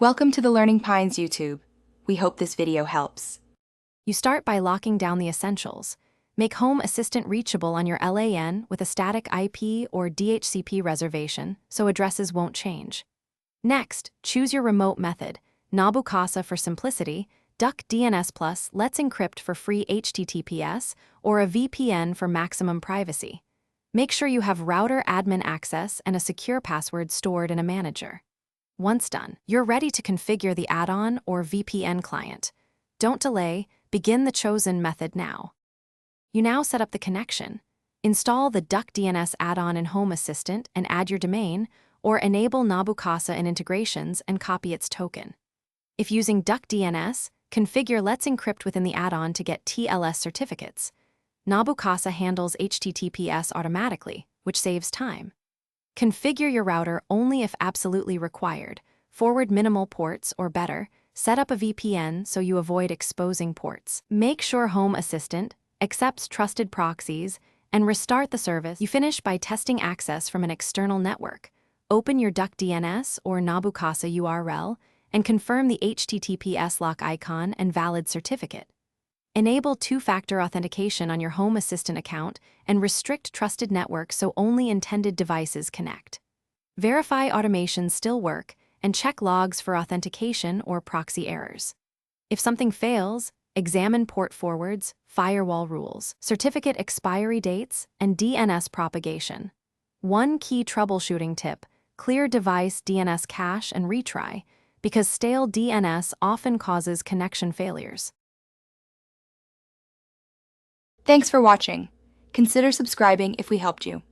Welcome to the Learning Pines YouTube. We hope this video helps. You start by locking down the essentials. Make Home Assistant reachable on your LAN with a static IP or DHCP reservation so addresses won't change. Next, choose your remote method. Nabu Casa for simplicity, Duck DNS Plus lets encrypt for free HTTPS, or a VPN for maximum privacy. Make sure you have router admin access and a secure password stored in a manager. Once done, you're ready to configure the add-on or VPN client. Don't delay, begin the chosen method now. You now set up the connection. Install the Duck DNS add-on in Home Assistant and add your domain, or enable Nabu Casa in integrations and copy its token. If using Duck DNS, configure Let's Encrypt within the add-on to get TLS certificates. Nabu Casa handles HTTPS automatically, which saves time. Configure your router only if absolutely required. Forward minimal ports or better, set up a VPN so you avoid exposing ports. Make sure Home Assistant accepts trusted proxies and restart the service. You finish by testing access from an external network. Open your Duck DNS or Nabu Casa URL and confirm the HTTPS lock icon and valid certificate. Enable two-factor authentication on your Home Assistant account and restrict trusted networks so only intended devices connect. Verify automations still work and check logs for authentication or proxy errors. If something fails, examine port forwards, firewall rules, certificate expiry dates, and DNS propagation. One key troubleshooting tip: clear device DNS cache and retry, because stale DNS often causes connection failures. Thanks for watching. Consider subscribing if we helped you.